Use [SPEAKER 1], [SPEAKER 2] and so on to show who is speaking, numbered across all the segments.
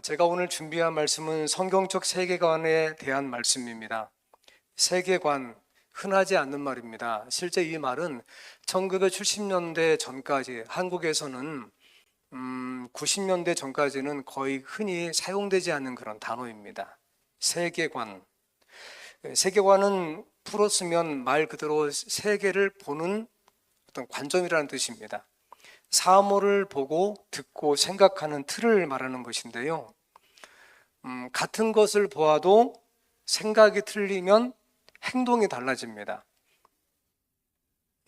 [SPEAKER 1] 제가 오늘 준비한 말씀은 성경적 세계관에 대한 말씀입니다. 세계관, 흔하지 않는 말입니다. 실제 이 말은 1970년대 전까지 한국에서는 90년대 전까지는 거의 흔히 사용되지 않는 그런 단어입니다. 세계관. 세계관은 풀어 쓰면 말 그대로 세계를 보는 어떤 관점이라는 뜻입니다. 사물을 보고 듣고 생각하는 틀을 말하는 것인데요. 같은 것을 보아도 생각이 틀리면 행동이 달라집니다.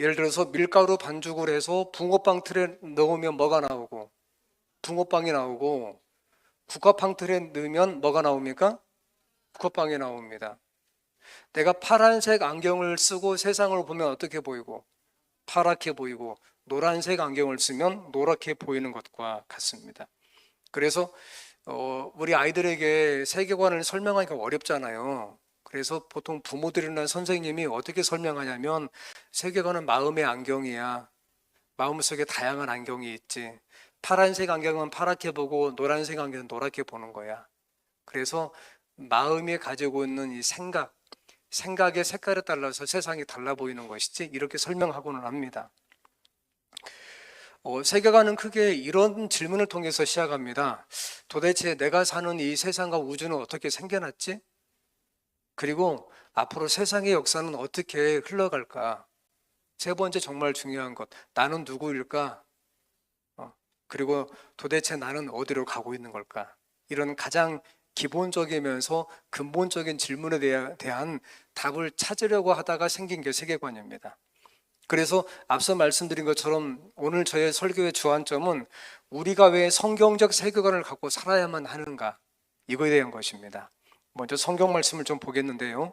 [SPEAKER 1] 예를 들어서 밀가루 반죽을 해서 붕어빵 틀에 넣으면 뭐가 나오고, 붕어빵이 나오고, 국화빵 틀에 넣으면 뭐가 나옵니까? 국화빵이 나옵니다. 내가 파란색 안경을 쓰고 세상을 보면 어떻게 보이고, 파랗게 보이고, 노란색 안경을 쓰면 노랗게 보이는 것과 같습니다. 그래서 우리 아이들에게 세계관을 설명하기가 어렵잖아요. 그래서 보통 부모들이나 선생님이 어떻게 설명하냐면, 세계관은 마음의 안경이야. 마음속에 다양한 안경이 있지. 파란색 안경은 파랗게 보고 노란색 안경은 노랗게 보는 거야. 그래서 마음이 가지고 있는 이 생각의 색깔에 따라서 세상이 달라 보이는 것이지, 이렇게 설명하고는 합니다. 세계관은 크게 이런 질문을 통해서 시작합니다. 도대체 내가 사는 이 세상과 우주는 어떻게 생겨났지? 그리고 앞으로 세상의 역사는 어떻게 흘러갈까? 세 번째, 정말 중요한 것, 나는 누구일까? 그리고 도대체 나는 어디로 가고 있는 걸까? 이런 가장 기본적이면서 근본적인 질문에 대한 답을 찾으려고 하다가 생긴 게 세계관입니다. 그래서 앞서 말씀드린 것처럼 오늘 저의 설교의 주안점은 우리가 왜 성경적 세계관을 갖고 살아야만 하는가, 이거에 대한 것입니다. 먼저 성경 말씀을 좀 보겠는데요.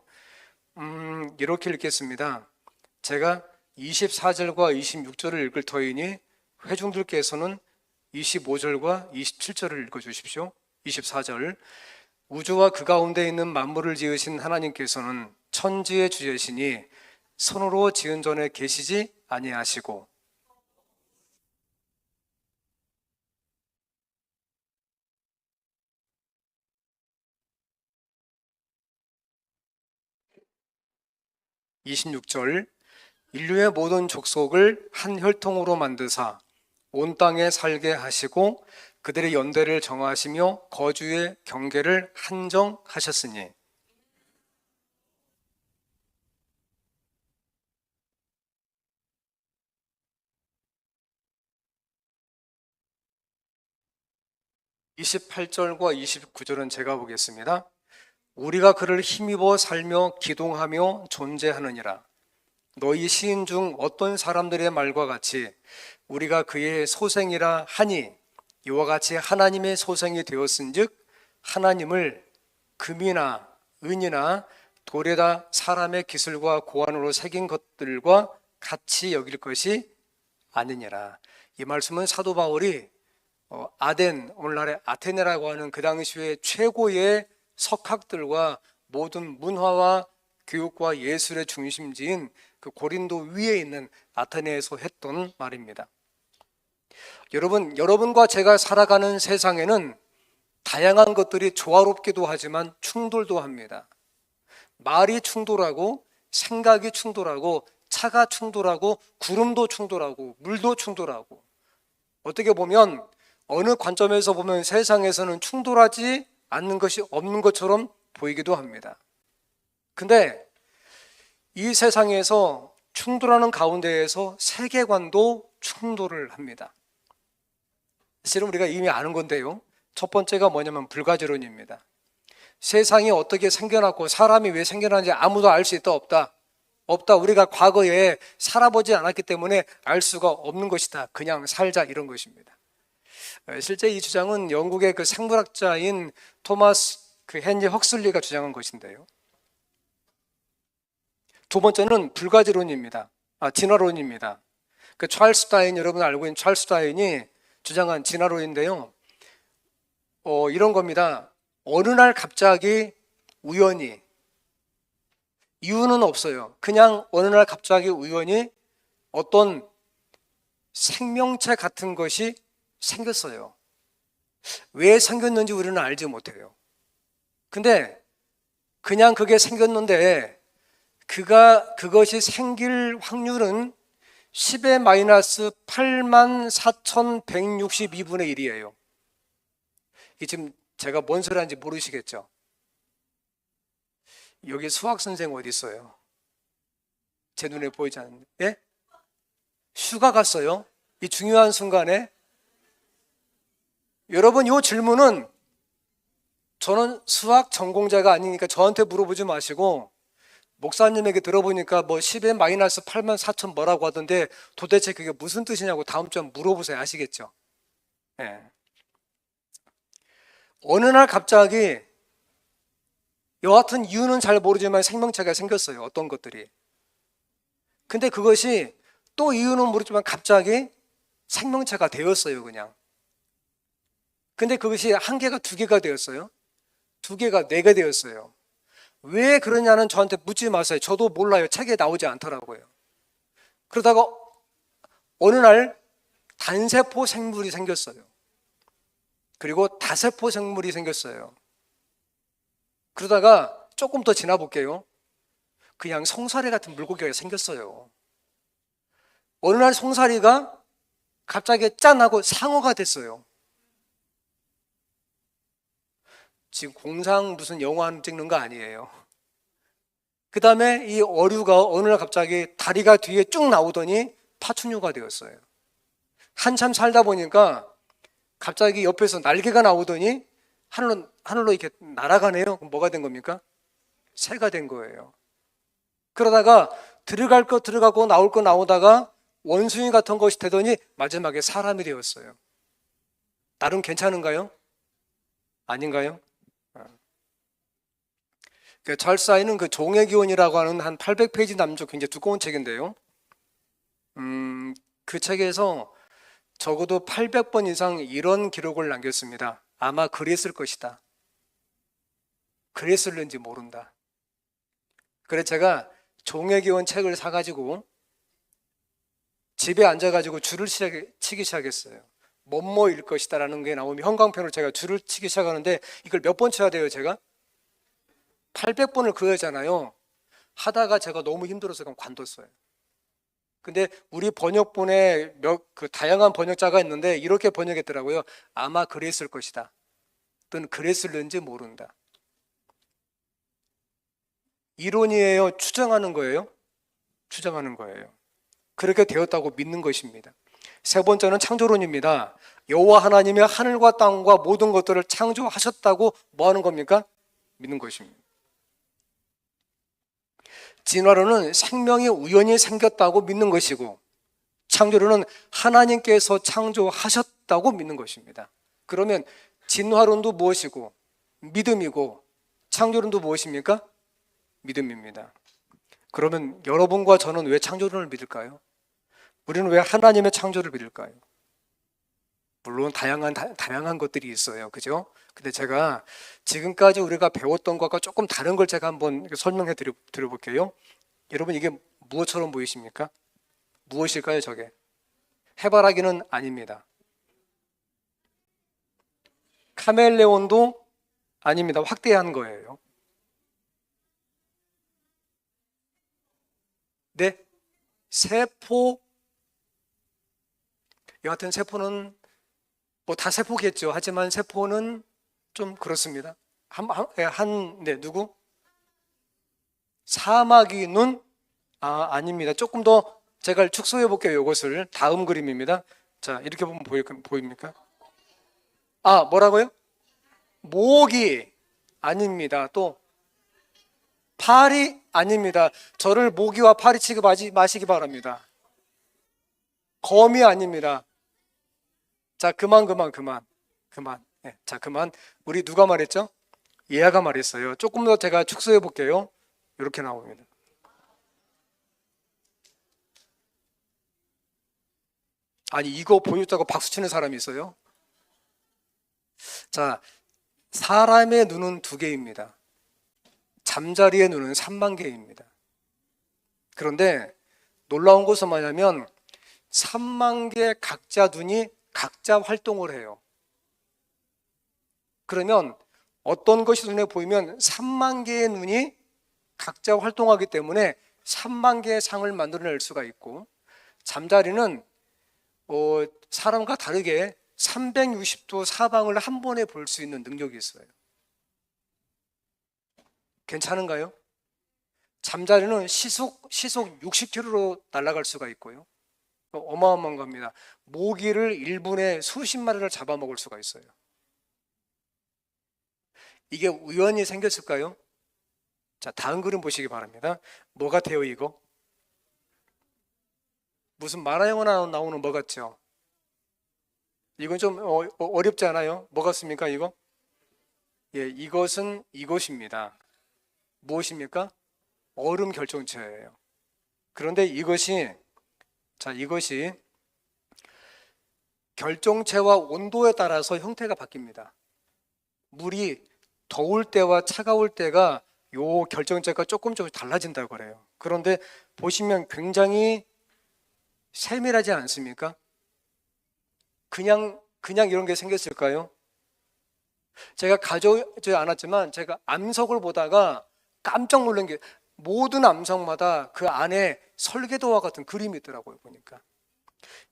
[SPEAKER 1] 이렇게 읽겠습니다. 제가 24절과 26절을 읽을 터이니 회중들께서는 25절과 27절을 읽어주십시오. 24절, 우주와 그 가운데 있는 만물을 지으신 하나님께서는 천지의 주제시니 손으로 지은 전에 계시지 아니하시고, (26절) 인류의 모든 족속을 한 혈통으로 만드사 온 땅에 살게 하시고 그들의 연대를 정하시며 거주의 경계를 한정하셨으니. (28절과 29절은) 제가 보겠습니다. 우리가 그를 힘입어 살며 기동하며 존재하느니라. 너희 시인 중 어떤 사람들의 말과 같이 우리가 그의 소생이라 하니 이와 같이 하나님의 소생이 되었은즉 하나님을 금이나 은이나 돌에다 사람의 기술과 고안으로 새긴 것들과 같이 여길 것이 아니니라. 이 말씀은 사도 바울이 아덴, 오늘날의 아테네라고 하는 그 당시의 최고의 석학들과 모든 문화와 교육과 예술의 중심지인 그 고린도 위에 있는 아테네에서 했던 말입니다. 여러분과 제가 살아가는 세상에는 다양한 것들이 조화롭기도 하지만 충돌도 합니다. 말이 충돌하고, 생각이 충돌하고, 차가 충돌하고, 구름도 충돌하고, 물도 충돌하고, 어떻게 보면 어느 관점에서 보면 세상에서는 충돌하지 않는 것이 없는 것처럼 보이기도 합니다. 근데 이 세상에서 충돌하는 가운데에서 세계관도 충돌을 합니다. 실은 우리가 이미 아는 건데요. 첫 번째가 뭐냐면 불가지론입니다. 세상이 어떻게 생겨났고 사람이 왜 생겨났는지 아무도 알 수 있다 없다. 우리가 과거에 살아보지 않았기 때문에 알 수가 없는 것이다. 그냥 살자, 이런 것입니다. 실제 이 주장은 영국의 그 생물학자인 토마스 헨리 헉슬리가 주장한 것인데요. 두 번째는 불가지론입니다. 진화론입니다. 그 찰스 다윈, 여러분 알고 있는 찰스 다윈이 주장한 진화론인데요. 이런 겁니다. 어느 날 갑자기 우연히, 이유는 없어요. 그냥 어느 날 갑자기 우연히 어떤 생명체 같은 것이 생겼어요. 왜 생겼는지 우리는 알지 못해요. 근데 그냥 그게 생겼는데 그것이 생길 확률은 10의 마이너스 84,162분의 1이에요. 이 지금 제가 뭔 소리 하는지 모르시겠죠? 여기 수학 선생 어디 있어요? 제 눈에 보이지 않는데. 예? 휴가 갔어요? 이 중요한 순간에. 여러분, 이 질문은 저는 수학 전공자가 아니니까 저한테 물어보지 마시고 목사님에게 들어보니까 뭐 10의 마이너스 8만 4천 뭐라고 하던데 도대체 그게 무슨 뜻이냐고 다음 주에 물어보세요. 아시겠죠? 예. 어느 날 갑자기 여하튼 이유는 잘 모르지만 생명체가 생겼어요. 어떤 것들이. 근데 그것이 또 이유는 모르지만 갑자기 생명체가 되었어요. 그냥. 근데 그것이 한 개가 두 개가 되었어요. 두 개가 네 개 되었어요. 왜 그러냐는 저한테 묻지 마세요. 저도 몰라요. 책에 나오지 않더라고요. 그러다가 어느 날 단세포 생물이 생겼어요. 그리고 다세포 생물이 생겼어요. 그러다가 조금 더 지나 볼게요. 그냥 송사리 같은 물고기가 생겼어요. 어느 날 송사리가 갑자기 짠 하고 상어가 됐어요. 지금 공상 무슨 영화 찍는 거 아니에요. 그 다음에 이 어류가 어느 날 갑자기 다리가 뒤에 쭉 나오더니 파충류가 되었어요. 한참 살다 보니까 갑자기 옆에서 날개가 나오더니 하늘로 이렇게 날아가네요. 그럼 뭐가 된 겁니까? 새가 된 거예요. 그러다가 들어갈 거 들어가고 나올 거 나오다가 원숭이 같은 것이 되더니 마지막에 사람이 되었어요. 나름 괜찮은가요? 아닌가요? 찰스아인은 그 종의 기원이라고 하는 한 800페이지 남쪽 굉장히 두꺼운 책인데요. 그 책에서 적어도 800번 이상 이런 기록을 남겼습니다. 아마 그랬을 것이다. 그랬을는지 모른다. 그래서 제가 종의 기원 책을 사가지고 집에 앉아가지고 줄을 치기 시작했어요. 뭐뭐일 것이다 라는 게 나오면 형광펜으로 제가 줄을 치기 시작하는데 이걸 몇 번 쳐야 돼요 제가? 800번을 그어야잖아요. 하다가 제가 너무 힘들어서 그냥 관뒀어요. 근데 우리 번역본에 그 다양한 번역자가 있는데 이렇게 번역했더라고요. 아마 그랬을 것이다. 또는 그랬을는지 모른다. 이론이에요? 추정하는 거예요? 추정하는 거예요. 그렇게 되었다고 믿는 것입니다. 세 번째는 창조론입니다. 여호와 하나님이 하늘과 땅과 모든 것들을 창조하셨다고 뭐 하는 겁니까? 믿는 것입니다. 진화론은 생명이 우연히 생겼다고 믿는 것이고 창조론은 하나님께서 창조하셨다고 믿는 것입니다. 그러면 진화론도 무엇이고 믿음이고 창조론도 무엇입니까? 믿음입니다. 그러면 여러분과 저는 왜 창조론을 믿을까요? 우리는 왜 하나님의 창조를 믿을까요? 물론 다양한 것들이 있어요. 그죠? 근데 제가 지금까지 우리가 배웠던 것과 조금 다른 걸 제가 한번 설명해 드려볼게요. 여러분 이게 무엇처럼 보이십니까? 무엇일까요, 저게? 해바라기는 아닙니다. 카멜레온도 아닙니다. 확대한 거예요. 네? 세포. 여하튼 세포는 뭐 다 세포겠죠. 하지만 세포는 좀 그렇습니다. 누구? 사마귀 눈? 아닙니다. 조금 더 제가 축소해 볼게요. 이것을 다음 그림입니다. 자, 이렇게 보면 보입니까? 뭐라고요? 모기 아닙니다. 또 파리 아닙니다. 저를 모기와 파리 취급하지 마시기 바랍니다. 거미 아닙니다. 자, 그만. 네, 자, 그만. 우리 누가 말했죠? 예아가 말했어요. 조금 더 제가 축소해 볼게요. 이렇게 나옵니다. 아니, 이거 보여줬다고 박수 치는 사람이 있어요? 자, 사람의 눈은 2개입니다. 잠자리의 눈은 3만 개입니다. 그런데 놀라운 것은 뭐냐면 3만 개 각자 눈이 각자 활동을 해요. 그러면 어떤 것이 눈에 보이면 3만 개의 눈이 각자 활동하기 때문에 3만 개의 상을 만들어낼 수가 있고, 잠자리는 사람과 다르게 360도 사방을 한 번에 볼 수 있는 능력이 있어요. 괜찮은가요? 잠자리는 시속 60km로 날아갈 수가 있고요. 어마어마한 겁니다. 모기를 1분에 수십 마리를 잡아먹을 수가 있어요. 이게 우연히 생겼을까요? 자, 다음 그림 보시기 바랍니다. 뭐 같아요, 이거? 무슨 만화 영화 나오는 뭐 같죠? 이건 좀 어렵지 않아요? 뭐 같습니까, 이거? 예, 이것은 이것입니다. 무엇입니까? 얼음 결정체예요. 그런데 이것이 결정체와 온도에 따라서 형태가 바뀝니다. 물이 더울 때와 차가울 때가 요 결정체가 조금 달라진다고 그래요. 그런데 보시면 굉장히 세밀하지 않습니까? 그냥 이런 게 생겼을까요? 제가 가져오지 않았지만 제가 암석을 보다가 깜짝 놀란 게, 모든 암석마다 그 안에 설계도와 같은 그림이 있더라고요, 보니까.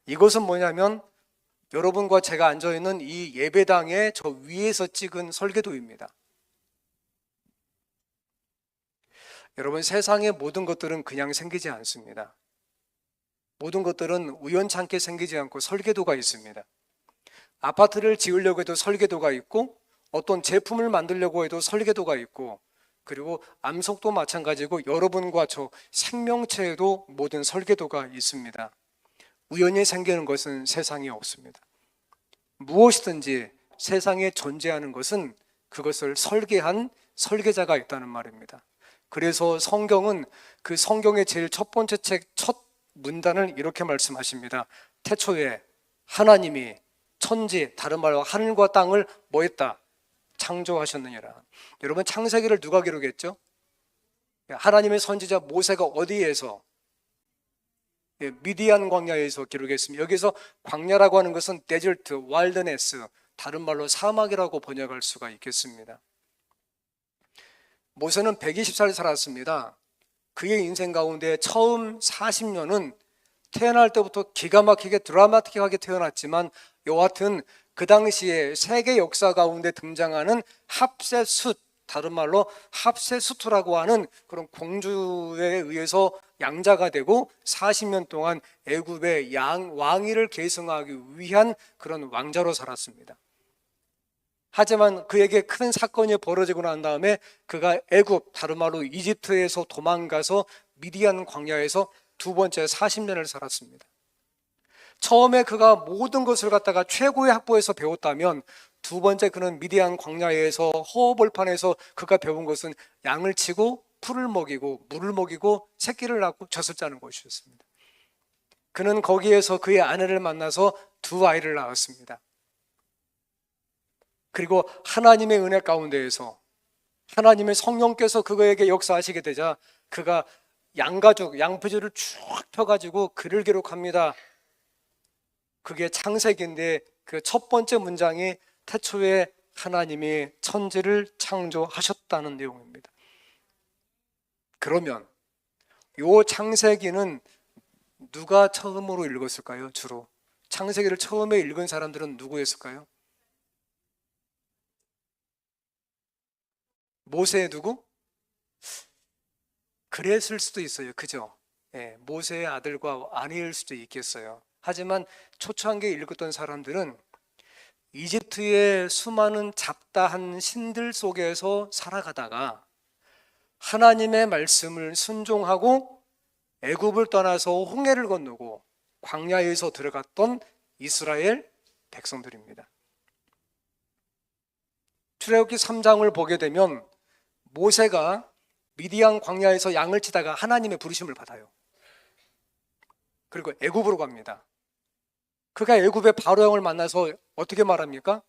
[SPEAKER 1] 이것은 뭐냐면 여러분과 제가 앉아있는 이 예배당의 저 위에서 찍은 설계도입니다. 여러분, 세상의 모든 것들은 그냥 생기지 않습니다. 모든 것들은 우연찮게 생기지 않고 설계도가 있습니다. 아파트를 지으려고 해도 설계도가 있고, 어떤 제품을 만들려고 해도 설계도가 있고, 그리고 암석도 마찬가지고 여러분과 저 생명체에도 모든 설계도가 있습니다. 우연히 생기는 것은 세상에 없습니다. 무엇이든지 세상에 존재하는 것은 그것을 설계한 설계자가 있다는 말입니다. 그래서 성경은 그 성경의 제일 첫 번째 책 첫 문단을 이렇게 말씀하십니다. 태초에 하나님이 천지, 다른 말로 하늘과 땅을 뭐 했다? 창조하셨느니라. 여러분, 창세기를 누가 기록했죠? 하나님의 선지자 모세가 어디에서? 미디안 광야에서 기록했습니다. 여기서 광야라고 하는 것은 데절트, 와일드네스, 다른 말로 사막이라고 번역할 수가 있겠습니다. 모세는 120살 살았습니다. 그의 인생 가운데 처음 40년은 태어날 때부터 기가 막히게 드라마틱하게 태어났지만, 여하튼 그 당시에 세계 역사 가운데 등장하는 합세숫, 다른 말로 합세수투라고 하는 그런 공주에 의해서 양자가 되고 40년 동안 애굽의 왕위를 계승하기 위한 그런 왕자로 살았습니다. 하지만 그에게 큰 사건이 벌어지고 난 다음에 그가 애굽, 다른 말로 이집트에서 도망가서 미디안 광야에서 두 번째 40년을 살았습니다. 처음에 그가 모든 것을 갖다가 최고의 학부에서 배웠다면, 두 번째 그는 미디안 광야에서 허허벌판에서 그가 배운 것은 양을 치고 풀을 먹이고 물을 먹이고 새끼를 낳고 젖을 짜는 것이었습니다. 그는 거기에서 그의 아내를 만나서 두 아이를 낳았습니다. 그리고 하나님의 은혜 가운데에서 하나님의 성령께서 그에게 역사하시게 되자 그가 양가죽, 양표지를 쭉 펴가지고 글을 기록합니다. 그게 창세기인데 그 첫 번째 문장이 태초에 하나님이 천지를 창조하셨다는 내용입니다. 그러면 이 창세기는 누가 처음으로 읽었을까요? 주로 창세기를 처음에 읽은 사람들은 누구였을까요? 모세의 누구? 그랬을 수도 있어요. 그죠? 예, 모세의 아들과 아내일 수도 있겠어요. 하지만 초창기에 읽었던 사람들은 이집트의 수많은 잡다한 신들 속에서 살아가다가 하나님의 말씀을 순종하고 애굽을 떠나서 홍해를 건너고 광야에서 들어갔던 이스라엘 백성들입니다. 출애굽기 3장을 보게 되면 모세가 미디안 광야에서 양을 치다가 하나님의 부르심을 받아요. 그리고 애굽으로 갑니다. 그가 애굽의 바로 왕을 만나서 어떻게 말합니까?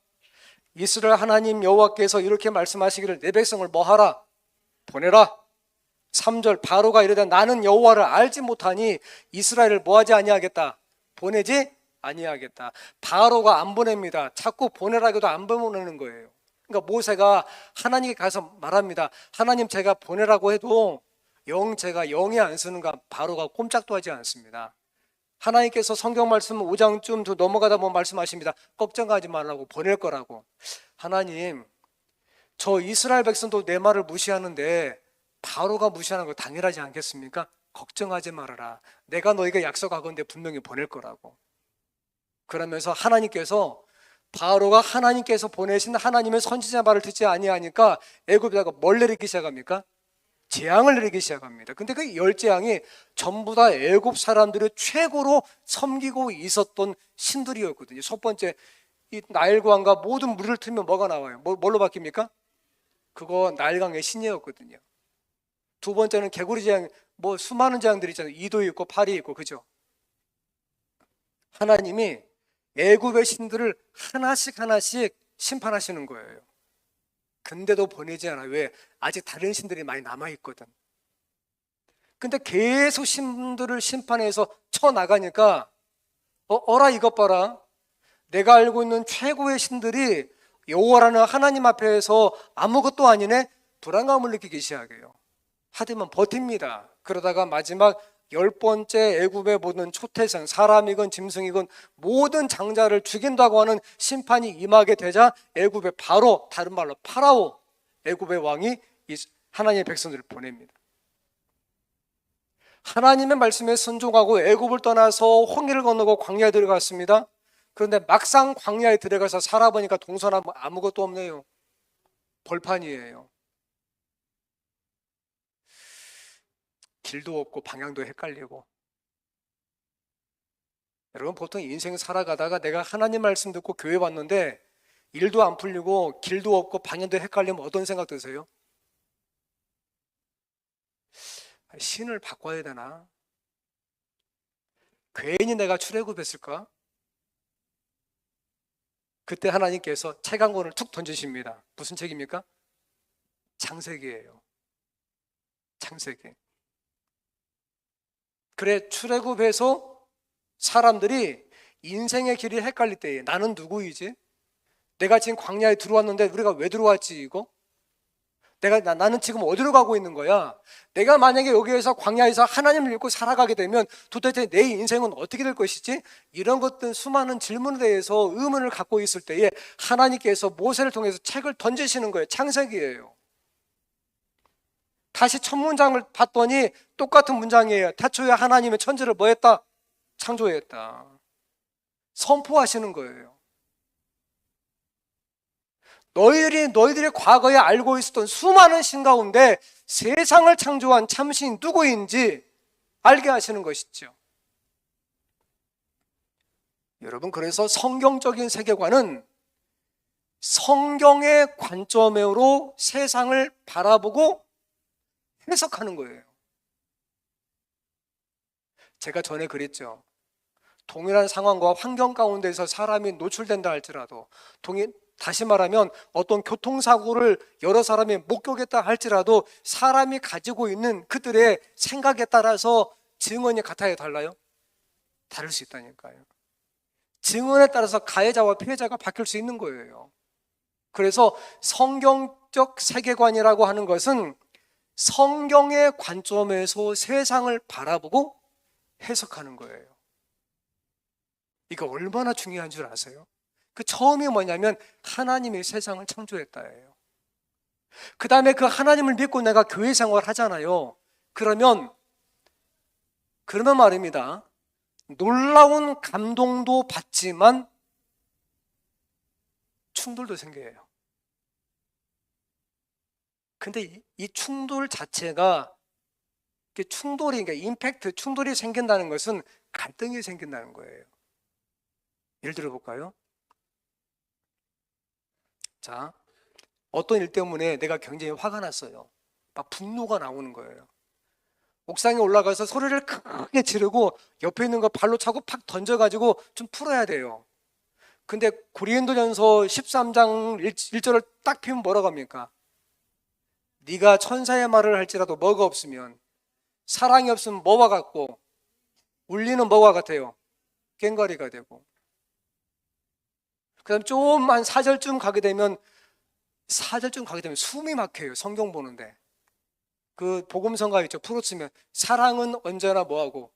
[SPEAKER 1] 이스라엘 하나님 여호와께서 이렇게 말씀하시기를 내 백성을 뭐하라? 보내라. 3절 바로가 이르되 나는 여호와를 알지 못하니 이스라엘을 뭐하지 아니하겠다? 보내지 아니하겠다. 바로가 안 보냅니다. 자꾸 보내라 해도 안 보내는 거예요. 그러니까 모세가 하나님께 가서 말합니다. 하나님, 제가 보내라고 해도 제가 영에 안 쓰는가? 바로가 꼼짝도 하지 않습니다. 하나님께서 성경 말씀 5장쯤 더 넘어가다 보면 말씀하십니다. 걱정하지 말라고, 보낼 거라고. 하나님, 저 이스라엘 백성도 내 말을 무시하는데 바로가 무시하는 거 당연하지 않겠습니까? 걱정하지 말아라. 내가 너희가 약속하건대 분명히 보낼 거라고. 그러면서 하나님께서, 바로가 하나님께서 보내신 하나님의 선지자 말을 듣지 아니하니까 애굽에다가 뭘 내리기 시작합니까? 재앙을 내리기 시작합니다. 근데 그 열 재앙이 전부 다 애굽 사람들을 최고로 섬기고 있었던 신들이었거든요. 첫 번째, 이 나일강과 모든 물을 틀면 뭐가 나와요? 뭘로 바뀝니까? 그거 나일강의 신이었거든요. 두 번째는 개구리 재앙, 수많은 재앙들이 있잖아요. 이도 있고 팔이 있고, 그죠? 하나님이 애굽의 신들을 하나씩 하나씩 심판하시는 거예요. 근데도 보내지 않아요. 왜? 아직 다른 신들이 많이 남아있거든. 근데 계속 신들을 심판해서 쳐나가니까 어라 이것 봐라. 내가 알고 있는 최고의 신들이 여호와라는 하나님 앞에서 아무것도 아니네? 불안감을 느끼기 시작해요. 하지만 버팁니다. 그러다가 마지막 10번째 애굽의 모든 초태생, 사람이건 짐승이건 모든 장자를 죽인다고 하는 심판이 임하게 되자 애굽의 바로, 다른 말로 파라오, 애굽의 왕이 이 하나님의 백성들을 보냅니다. 하나님의 말씀에 순종하고 애굽을 떠나서 홍해를 건너고 광야에 들어갔습니다. 그런데 막상 광야에 들어가서 살아보니까 동서남 아무것도 없네요. 벌판이에요. 길도 없고 방향도 헷갈리고. 여러분, 보통 인생 살아가다가 내가 하나님 말씀 듣고 교회 왔는데 일도 안 풀리고 길도 없고 방향도 헷갈리면 어떤 생각 드세요? 신을 바꿔야 되나? 괜히 내가 출애굽했을까? 그때 하나님께서 책 한 권을 툭 던지십니다. 무슨 책입니까? 창세기예요. 창세기. 그래, 출애굽해서 사람들이 인생의 길이 헷갈릴 때에 나는 누구이지? 내가 지금 광야에 들어왔는데 우리가 왜 들어왔지 이거? 나는 지금 어디로 가고 있는 거야? 내가 만약에 여기에서 광야에서 하나님을 믿고 살아가게 되면 도대체 내 인생은 어떻게 될 것이지? 이런 것들 수많은 질문에 대해서 의문을 갖고 있을 때에 하나님께서 모세를 통해서 책을 던지시는 거예요. 창세기예요. 다시 첫 문장을 봤더니 똑같은 문장이에요. 태초에 하나님의 천지를 뭐 했다? 창조했다. 선포하시는 거예요. 너희들이 과거에 알고 있었던 수많은 신 가운데 세상을 창조한 참신이 누구인지 알게 하시는 것이죠. 여러분, 그래서 성경적인 세계관은 성경의 관점으로 세상을 바라보고 해석하는 거예요. 제가 전에 그랬죠. 동일한 상황과 환경 가운데서 사람이 노출된다 할지라도, 다시 말하면 어떤 교통사고를 여러 사람이 목격했다 할지라도 사람이 가지고 있는 그들의 생각에 따라서 증언이 같아요, 달라요? 다를 수 있다니까요. 증언에 따라서 가해자와 피해자가 바뀔 수 있는 거예요. 그래서 성경적 세계관이라고 하는 것은 성경의 관점에서 세상을 바라보고 해석하는 거예요. 이거 얼마나 중요한 줄 아세요? 그 처음이 뭐냐면 하나님이 세상을 창조했다예요. 그 다음에 그 하나님을 믿고 내가 교회 생활을 하잖아요. 그러면 말입니다. 놀라운 감동도 받지만 충돌도 생겨요. 근데 이 충돌 자체가, 그러니까 임팩트, 충돌이 생긴다는 것은 갈등이 생긴다는 거예요. 예를 들어 볼까요? 자, 어떤 일 때문에 내가 굉장히 화가 났어요. 막 분노가 나오는 거예요. 옥상에 올라가서 소리를 크게 지르고 옆에 있는 거 발로 차고 팍 던져가지고 좀 풀어야 돼요. 근데 고린도전서 13장 1절을 딱 피면 뭐라고 합니까? 네가 천사의 말을 할지라도 뭐가 없으면, 사랑이 없으면 뭐와 같고, 울리는 뭐와 같아요? 꽹과리가 되고. 그 다음 좀 한 4절쯤 가게 되면 4절쯤 가게 되면 숨이 막혀요. 성경 보는데. 그 복음성가 있죠. 풀어쓰면 사랑은 언제나 뭐하고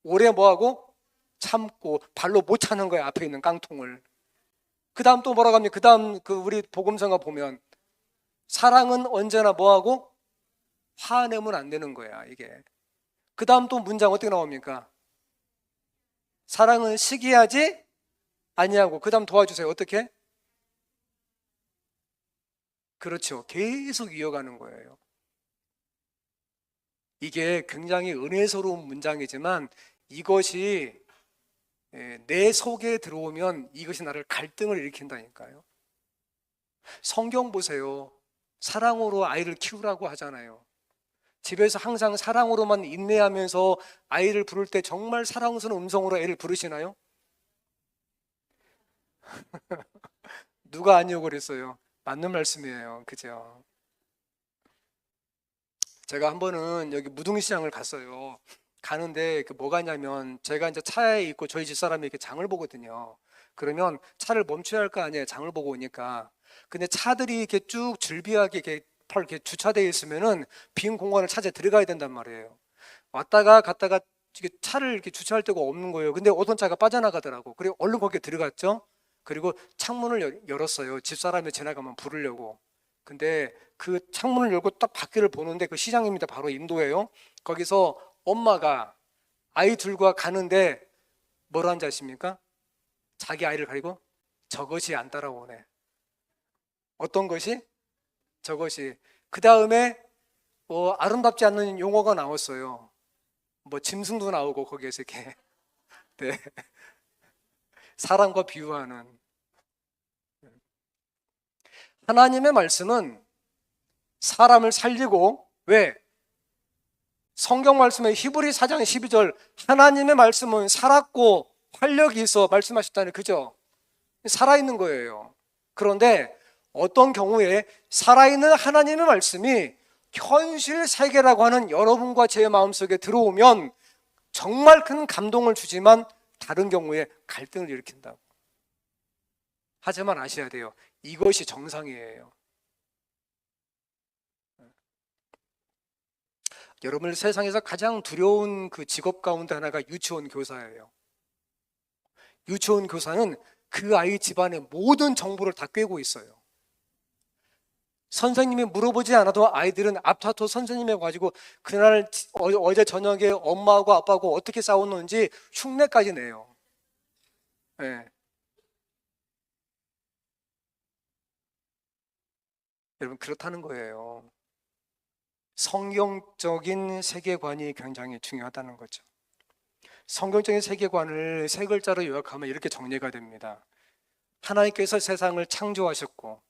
[SPEAKER 1] 오래 뭐하고 참고 발로 못 차는 거예요. 앞에 있는 깡통을. 그 다음 또 뭐라고 합니까? 그 다음 그 우리 복음성가 보면 사랑은 언제나 뭐하고 화내면 안 되는 거야 이게. 그 다음 또 문장 어떻게 나옵니까? 사랑은 시기하지 아니하고. 그 다음 도와주세요. 어떻게? 그렇죠. 계속 이어가는 거예요. 이게 굉장히 은혜스러운 문장이지만 이것이 내 속에 들어오면 이것이 나를 갈등을 일으킨다니까요. 성경 보세요. 사랑으로 아이를 키우라고 하잖아요. 집에서 항상 사랑으로만 인내하면서 아이를 부를 때 정말 사랑스러운 음성으로 애를 부르시나요? 누가 아니오 그랬어요? 맞는 말씀이에요. 그죠? 제가 한 번은 여기 무등시장을 갔어요. 가는데 그 뭐가 냐면 제가 이제 차에 있고 저희 집사람이 이렇게 장을 보거든요. 그러면 차를 멈춰야 할 거 아니에요. 장을 보고 오니까. 근데 차들이 이렇게 쭉 줄비하게 이렇게 주차되어 있으면은 빈 공간을 찾아 들어가야 된단 말이에요. 왔다가 갔다가 이게 차를 이렇게 주차할 데가 없는 거예요. 근데 어떤 차가 빠져나가더라고. 그리고 얼른 거기에 들어갔죠. 그리고 창문을 열었어요. 집사람이 지나가면 부르려고. 근데 그 창문을 열고 딱 밖을 보는데 그 시장입니다. 바로 인도예요. 거기서 엄마가 아이 둘과 가는데 뭐라 한지 아십니까? 자기 아이를 가리고 저것이 안 따라오네. 어떤 것이? 저것이. 그 다음에 아름답지 않는 용어가 나왔어요. 뭐 짐승도 나오고 거기에서 이렇게 네. 사람과 비유하는 하나님의 말씀은 사람을 살리고 왜? 성경 말씀에 히브리 4장 12절 하나님의 말씀은 살았고 활력이 있어 말씀하셨다는 그죠? 살아있는 거예요. 그런데 어떤 경우에 살아있는 하나님의 말씀이 현실 세계라고 하는 여러분과 제 마음속에 들어오면 정말 큰 감동을 주지만 다른 경우에 갈등을 일으킨다고. 하지만 아셔야 돼요. 이것이 정상이에요. 여러분 세상에서 가장 두려운 그 직업 가운데 하나가 유치원 교사예요. 유치원 교사는 그 아이 집안의 모든 정보를 다 꿰고 있어요. 선생님이 물어보지 않아도 아이들은 앞다퉈 선생님에 가지고 그날 어제 저녁에 엄마하고 아빠하고 어떻게 싸웠는지 흉내까지 내요. 네. 여러분 그렇다는 거예요. 성경적인 세계관이 굉장히 중요하다는 거죠. 성경적인 세계관을 세 글자로 요약하면 이렇게 정리가 됩니다. 하나님께서 세상을 창조하셨고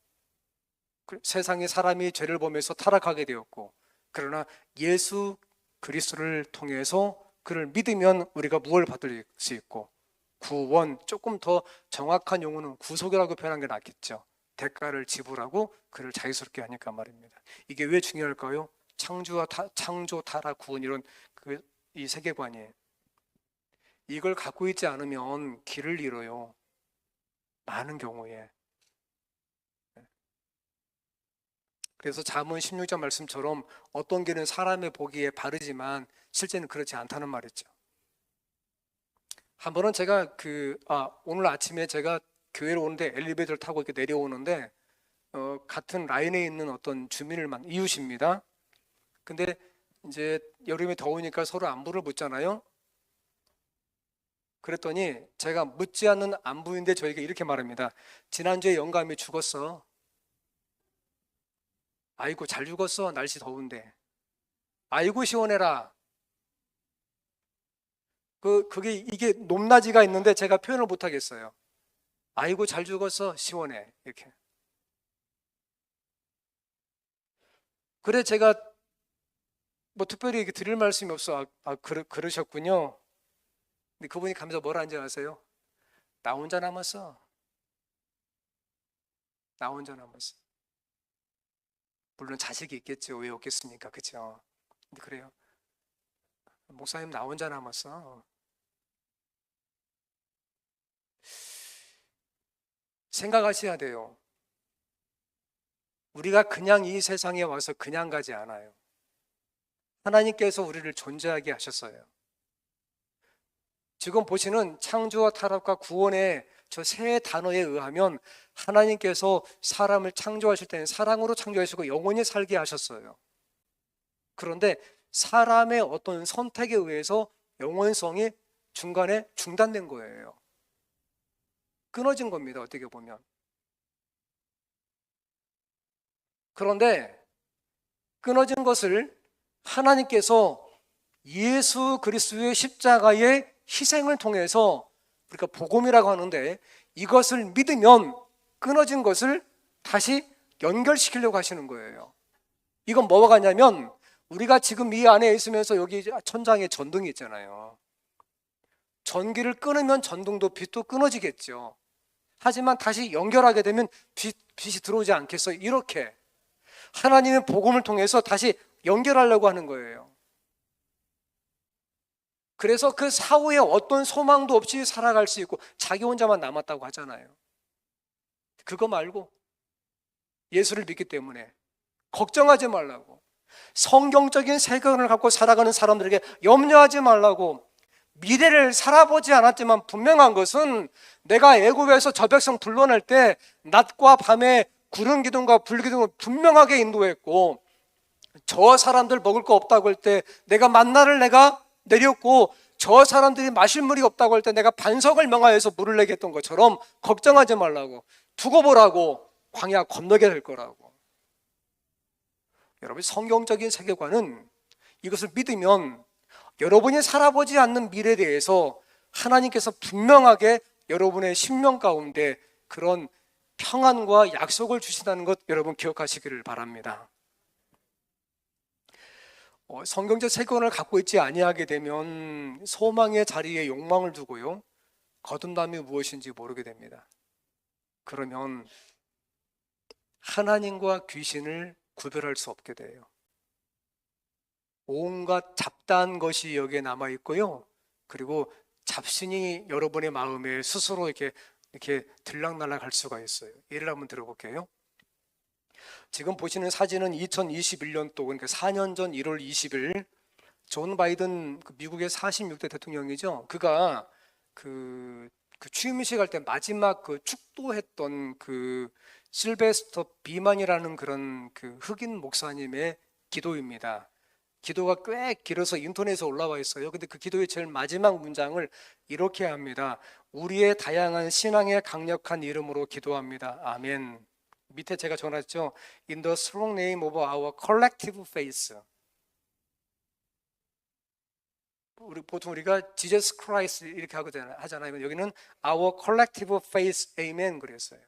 [SPEAKER 1] 세상에 사람이 죄를 범해서 타락하게 되었고 그러나 예수 그리스도를 통해서 그를 믿으면 우리가 무엇을 받을 수 있고 구원, 조금 더 정확한 용어는 구속이라고 표현한 게 낫겠죠. 대가를 지불하고 그를 자유스럽게 하니까 말입니다. 이게 왜 중요할까요? 창조, 타락, 구원 이런 이 세계관이에요. 이걸 갖고 있지 않으면 길을 잃어요. 많은 경우에. 그래서 잠언 16장 말씀처럼 어떤 길은 사람의 보기에 바르지만 실제는 그렇지 않다는 말이죠. 한 번은 제가 오늘 아침에 제가 교회로 오는데 엘리베이터를 타고 이렇게 내려오는데 같은 라인에 있는 어떤 주민을 이웃입니다. 근데 이제 여름에 더우니까 서로 안부를 묻잖아요. 그랬더니 제가 묻지 않는 안부인데 저에게 이렇게 말합니다. 지난주에 영감이 죽었어. 아이고 잘 죽었어. 날씨 더운데. 아이고 시원해라. 이게 높낮이가 있는데 제가 표현을 못 하겠어요. 아이고 잘 죽었어. 시원해. 이렇게. 그래 제가 뭐 특별히 드릴 말씀이 없어. 그러셨군요. 근데 그분이 가면서 뭐라 하는지 아세요? 나 혼자 남았어. 나 혼자 남았어. 물론 자식이 있겠죠. 왜 없겠습니까? 그죠? 근데 그래요. 목사님 나 혼자 남았어. 생각하셔야 돼요. 우리가 그냥 이 세상에 와서 그냥 가지 않아요. 하나님께서 우리를 존재하게 하셨어요. 지금 보시는 창조와 타락과 구원의 저 세 단어에 의하면 하나님께서 사람을 창조하실 때는 사랑으로 창조하시고 영원히 살게 하셨어요. 그런데 사람의 어떤 선택에 의해서 영원성이 중간에 중단된 거예요. 끊어진 겁니다, 어떻게 보면. 그런데 끊어진 것을 하나님께서 예수 그리스도의 십자가의 희생을 통해서, 우리가 복음이라고 하는데, 이것을 믿으면 끊어진 것을 다시 연결시키려고 하시는 거예요. 이건 뭐가 같냐면, 우리가 지금 이 안에 있으면서 여기 천장에 전등이 있잖아요. 전기를 끊으면 전등도 빛도 끊어지겠죠. 하지만 다시 연결하게 되면 빛이 들어오지 않겠어요? 이렇게 하나님의 복음을 통해서 다시 연결하려고 하는 거예요. 그래서 그 사후에 어떤 소망도 없이 살아갈 수 있고 자기 혼자만 남았다고 하잖아요. 그거 말고 예수를 믿기 때문에 걱정하지 말라고, 성경적인 세계관을 갖고 살아가는 사람들에게 염려하지 말라고, 미래를 살아보지 않았지만 분명한 것은 내가 애굽에서 저 백성 불러낼 때 낮과 밤에 구름 기둥과 불 기둥을 분명하게 인도했고, 저 사람들 먹을 거 없다고 할 때 내가 만나를 내가 내렸고, 저 사람들이 마실 물이 없다고 할 때 내가 반석을 명하여서 물을 내게 했던 것처럼 걱정하지 말라고, 두고 보라고, 광야 건너게 될 거라고. 여러분, 성경적인 세계관은 이것을 믿으면 여러분이 살아보지 않는 미래에 대해서 하나님께서 분명하게 여러분의 심령 가운데 그런 평안과 약속을 주신다는 것, 여러분 기억하시기를 바랍니다. 성경적 세계관을 갖고 있지 아니하게 되면 소망의 자리에 욕망을 두고요, 거듭남이 무엇인지 모르게 됩니다. 그러면 하나님과 귀신을 구별할 수 없게 돼요. 온갖 잡다한 것이 여기에 남아 있고요, 그리고 잡신이 여러분의 마음에 스스로 이렇게 들락날락 할 수가 있어요. 예를 한번 들어볼게요. 지금 보시는 사진은 2021년도, 그러니까 4년 전 1월 20일 존 바이든, 미국의 46대 대통령이죠. 그가 그 취임식 할 때 마지막 축도했던 실베스터 비만이라는 그런 흑인 목사님의 기도입니다. 기도가 꽤 길어서 인터넷에 올라와 있어요. 근데 그 기도의 제일 마지막 문장을 이렇게 합니다. 우리의 다양한 신앙의 강력한 이름으로 기도합니다. 아멘. 밑에 제가 전했죠. In the strong name of our collective faith. 보통 우리가 Jesus Christ 이렇게 하잖아요. 여기는 our collective faith, amen 그랬어요.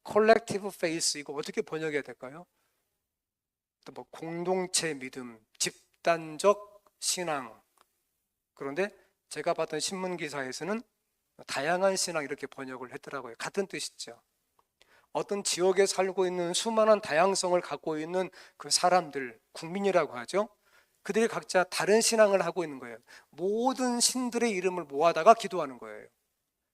[SPEAKER 1] collective faith, 이거 어떻게 번역해야 될까요? 또 뭐 공동체 믿음, 집단적 신앙. 그런데 제가 봤던 신문 기사에서는 다양한 신앙 이렇게 번역을 했더라고요. 같은 뜻이죠. 어떤 지역에 살고 있는 수많은 다양성을 갖고 있는 그 사람들, 국민이라고 하죠. 그들이 각자 다른 신앙을 하고 있는 거예요. 모든 신들의 이름을 모아다가 기도하는 거예요.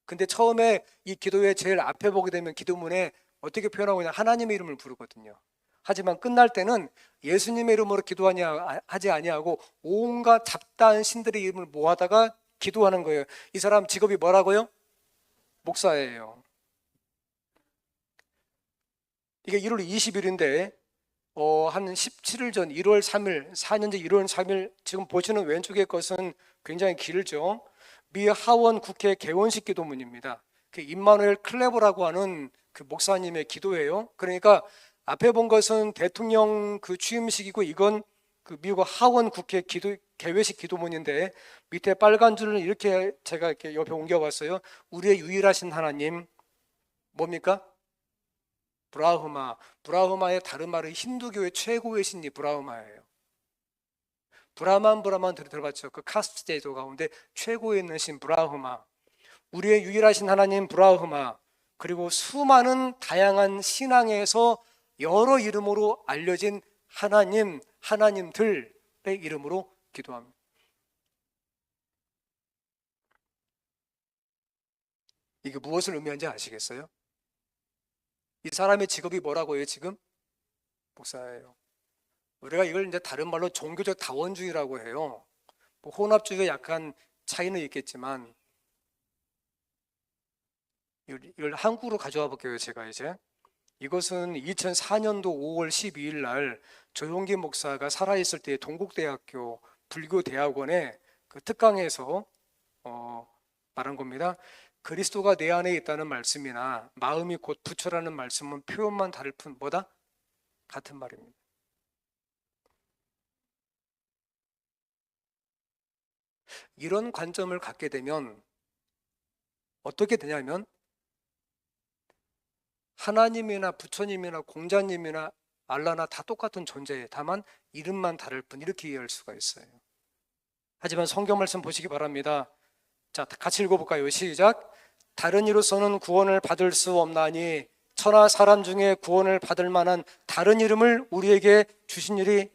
[SPEAKER 1] 근데 처음에 이 기도의 제일 앞에 보게 되면 기도문에 어떻게 표현하고 있냐, 하나님의 이름을 부르거든요. 하지만 끝날 때는 예수님의 이름으로 하지 아니하고 온갖 잡다한 신들의 이름을 모아다가 기도하는 거예요. 이 사람 직업이 뭐라고요? 목사예요. 이게 1월 20일인데 한 17일 전 1월 3일, 4년 전 1월 3일, 지금 보시는 왼쪽의 것은 굉장히 길죠. 미 하원 국회 개원식 기도문입니다. 임마누엘 클레버라고 하는 그 목사님의 기도예요. 그러니까 앞에 본 것은 대통령 취임식이고, 이건 미국 하원 국회 개회식 기도문인데, 밑에 빨간 줄을 이렇게 제가 이렇게 옆에 옮겨봤어요. 우리의 유일하신 하나님, 뭡니까? 브라흐마. 브라흐마의 다른 말은 힌두교의 최고의 신이 브라흐마예요. 브라만 들어봤죠? 카스트 제도 가운데 최고에 있는 신 브라흐마. 우리의 유일하신 하나님 브라흐마. 그리고 수많은 다양한 신앙에서 여러 이름으로 알려진 하나님들의 이름으로 기도합니다. 이게 무엇을 의미하는지 아시겠어요? 이 사람의 직업이 뭐라고 해요 지금? 목사예요. 우리가 이걸 이제 다른 말로 종교적 다원주의라고 해요. 뭐 혼합주의가 약간 차이는 있겠지만, 이걸 한국으로 가져와 볼게요. 제가 이제 이것은 2004년도 5월 12일 날 조용기 목사가 살아있을 때 동국대학교 불교대학원의 그 특강에서 말한 겁니다. 그리스도가 내 안에 있다는 말씀이나 마음이 곧 부처라는 말씀은 표현만 다를 뿐 뭐다? 같은 말입니다. 이런 관점을 갖게 되면 어떻게 되냐면 하나님이나 부처님이나 공자님이나 알라나 다 똑같은 존재예요. 다만 이름만 다를 뿐 이렇게 이해할 수가 있어요. 하지만 성경 말씀 보시기 바랍니다. 자, 같이 읽어볼까요? 시작. 다른 이로서는 구원을 받을 수 없나니 천하 사람 중에 구원을 받을 만한 다른 이름을 우리에게 주신 일이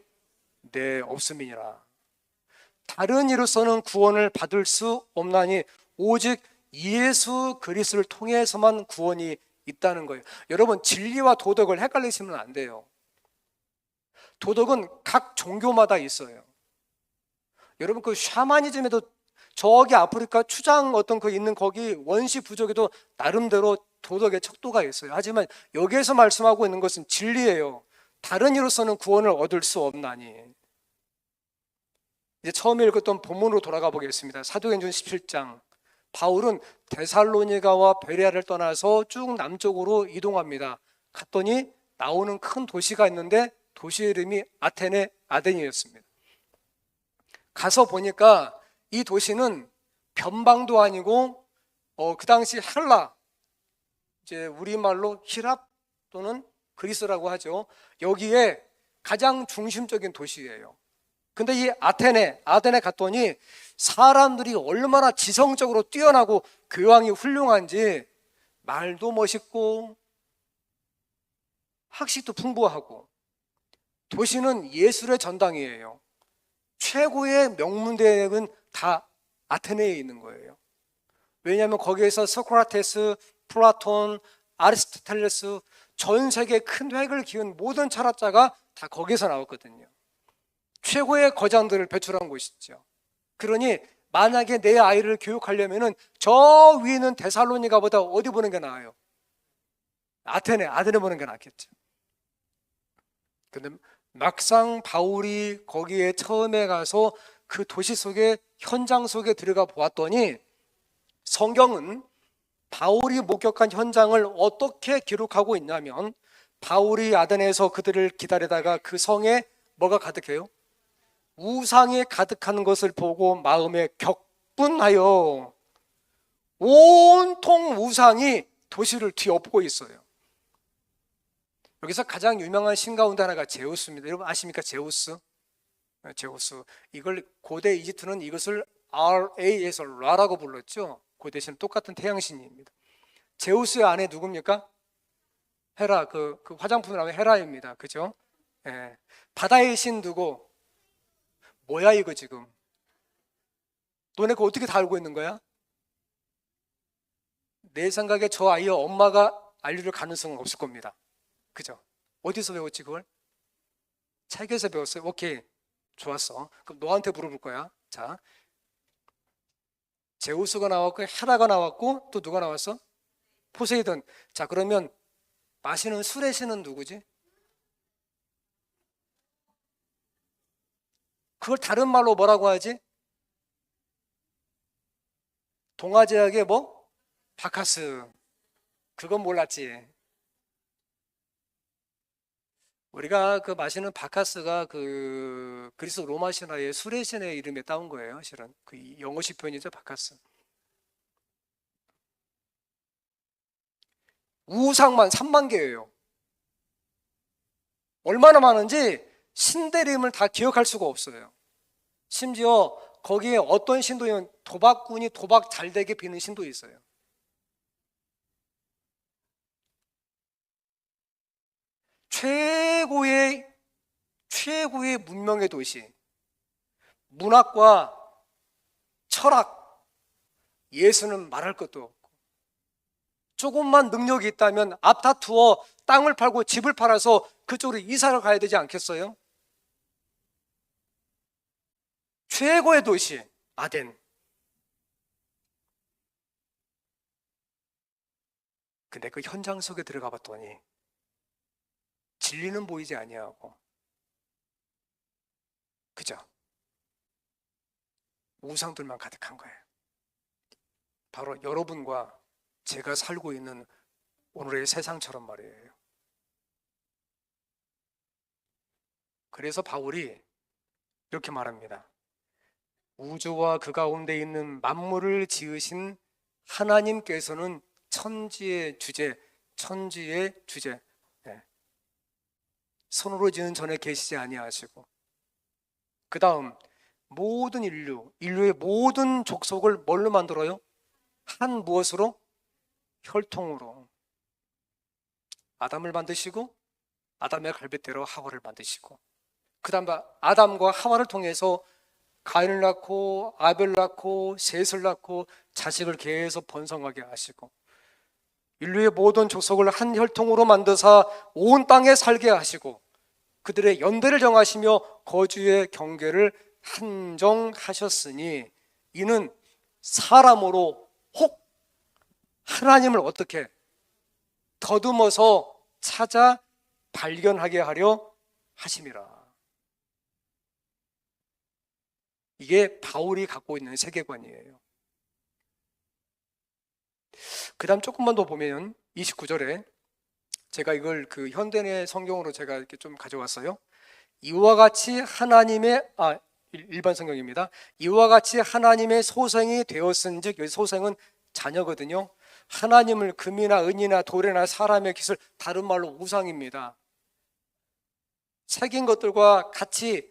[SPEAKER 1] 없음이니라. 다른 이로서는 구원을 받을 수 없나니 오직 예수 그리스도를 통해서만 구원이 있다는 거예요. 여러분, 진리와 도덕을 헷갈리시면 안 돼요. 도덕은 각 종교마다 있어요. 여러분, 그 샤머니즘에도 저기 아프리카 추장 어떤 그 있는 거기 원시 부족에도 나름대로 도덕의 척도가 있어요. 하지만 여기에서 말씀하고 있는 것은 진리예요. 다른 이로서는 구원을 얻을 수 없나니. 이제 처음에 읽었던 본문으로 돌아가 보겠습니다. 사도행전 17장. 바울은 데살로니가와 베레아를 떠나서 쭉 남쪽으로 이동합니다. 갔더니 나오는 큰 도시가 있는데 도시 이름이 아덴이었습니다. 가서 보니까 이 도시는 변방도 아니고 그 당시 헬라, 이제 우리말로 히랍 또는 그리스라고 하죠. 여기에 가장 중심적인 도시예요. 근데 이 아덴에 갔더니 사람들이 얼마나 지성적으로 뛰어나고 교양이 훌륭한지 말도 멋있고 학식도 풍부하고 도시는 예술의 전당이에요. 최고의 명문대학은 다 아테네에 있는 거예요. 왜냐하면 거기에서 소크라테스, 플라톤, 아리스토텔레스 전 세계 큰 획을 기운 모든 철학자가 다 거기서 나왔거든요. 최고의 거장들을 배출한 곳이죠. 그러니 만약에 내 아이를 교육하려면 저 위에 있는 데살로니가보다 어디 보는 게 나아요? 아테네 보는 게 낫겠죠. 근데 막상 바울이 거기에 처음에 가서 그 도시 속에 현장 속에 들어가 보았더니 성경은 바울이 목격한 현장을 어떻게 기록하고 있냐면 바울이 아덴에서 그들을 기다리다가 그 성에 뭐가 가득해요? 우상이 가득한 것을 보고 마음에 격분하여 온통 우상이 도시를 뒤엎고 있어요. 여기서 가장 유명한 신 가운데 하나가 제우스입니다. 여러분 아십니까? 제우스. 이걸 고대 이집트는 이것을 RA에서 라라고 불렀죠. 그 대신 똑같은 태양신입니다. 제우스의 아내 누굽니까? 헤라. 그 화장품 나오는 헤라입니다. 그죠? 예. 바다의 신 누구? 뭐야 이거 지금? 너네 그거 어떻게 다 알고 있는 거야? 내 생각에 저 아이의 엄마가 알려줄 가능성은 없을 겁니다. 그죠? 어디서 배웠지 그걸? 책에서 배웠어요? 오케이, 좋았어. 그럼 너한테 물어볼 거야. 자, 제우스가 나왔고 헤라가 나왔고 또 누가 나왔어? 포세이돈. 자, 그러면 마시는 술의 신은 누구지? 그걸 다른 말로 뭐라고 하지? 동아제약의 뭐? 바카스. 그건 몰랐지. 우리가 그 마시는 바카스가 그 그리스 로마 신화의 술의 신의 이름에 따온 거예요. 실은 그 영어식 표현이죠, 바카스. 우상만 3만 개예요. 얼마나 많은지 신들 이름을 다 기억할 수가 없어요. 심지어 거기에 어떤 신도 있는 도박꾼이 도박 잘 되게 비는 신도 있어요. 최고의 문명의 도시, 문학과 철학, 예수는 말할 것도 없고 조금만 능력이 있다면 앞다투어 땅을 팔고 집을 팔아서 그쪽으로 이사를 가야 되지 않겠어요? 최고의 도시 아덴. 근데 그 현장 속에 들어가 봤더니 진리는 보이지 아니하고 그죠? 우상들만 가득한 거예요. 바로 여러분과 제가 살고 있는 오늘의 세상처럼 말이에요. 그래서 바울이 이렇게 말합니다. 우주와 그 가운데 있는 만물을 지으신 하나님께서는 천지의 주제, 네. 손으로 지은 전에 계시지 아니하시고, 그 다음 모든 인류의 모든 족속을 뭘로 만들어요? 한 무엇으로? 혈통으로. 아담을 만드시고 아담의 갈빗대로 하와를 만드시고, 그 다음 아담과 하와를 통해서 가인을 낳고 아벨을 낳고 셋을 낳고 자식을 계속 번성하게 하시고, 인류의 모든 족속을 한 혈통으로 만드사 온 땅에 살게 하시고, 그들의 연대를 정하시며 거주의 경계를 한정하셨으니, 이는 사람으로 혹 하나님을 어떻게 더듬어서 찾아 발견하게 하려 하심이라. 이게 바울이 갖고 있는 세계관이에요. 그 다음 조금만 더 보면 29절에 제가 이걸 그 현대의 성경으로 제가 이렇게 좀 가져왔어요. 이와 같이 일반 성경입니다. 이와 같이 하나님의 소생이 되었은즉, 여기 소생은 자녀거든요. 하나님을 금이나 은이나 돌이나 사람의 기술, 다른 말로 우상입니다. 새긴 것들과 같이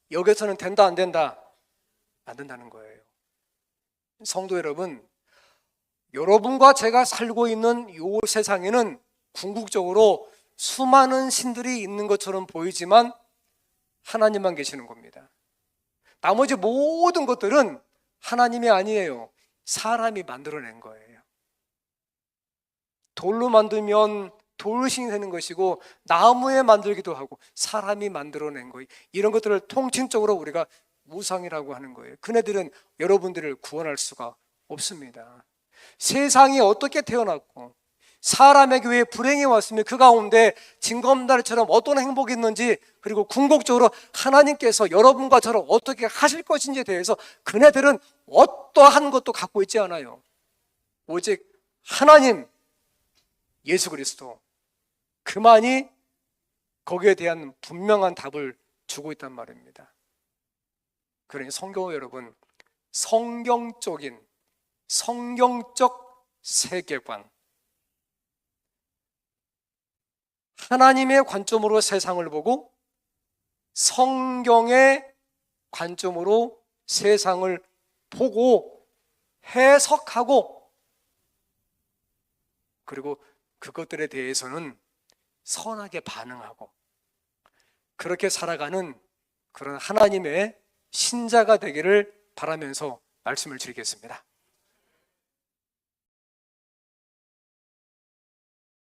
[SPEAKER 1] 여기서는 된다 안 된다? 안 된다는 거예요. 성도 여러분, 여러분과 제가 살고 있는 이 세상에는 궁극적으로 수많은 신들이 있는 것처럼 보이지만 하나님만 계시는 겁니다. 나머지 모든 것들은 하나님이 아니에요. 사람이 만들어낸 거예요. 돌로 만들면 돌신이 되는 것이고, 나무에 만들기도 하고 사람이 만들어낸 거예요. 이런 것들을 통칭적으로 우리가 우상이라고 하는 거예요. 그네들은 여러분들을 구원할 수가 없습니다. 세상이 어떻게 태어났고 사람에게 왜 불행이 왔으며 그 가운데 징검다리처럼 어떤 행복이 있는지, 그리고 궁극적으로 하나님께서 여러분과 저를 어떻게 하실 것인지에 대해서 그네들은 어떠한 것도 갖고 있지 않아요. 오직 하나님, 예수 그리스도, 그만이 거기에 대한 분명한 답을 주고 있단 말입니다. 그러니 성도 여러분, 성경적 세계관, 하나님의 관점으로 세상을 보고 성경의 관점으로 세상을 보고 해석하고, 그리고 그것들에 대해서는 선하게 반응하고, 그렇게 살아가는 그런 하나님의 신자가 되기를 바라면서 말씀을 드리겠습니다.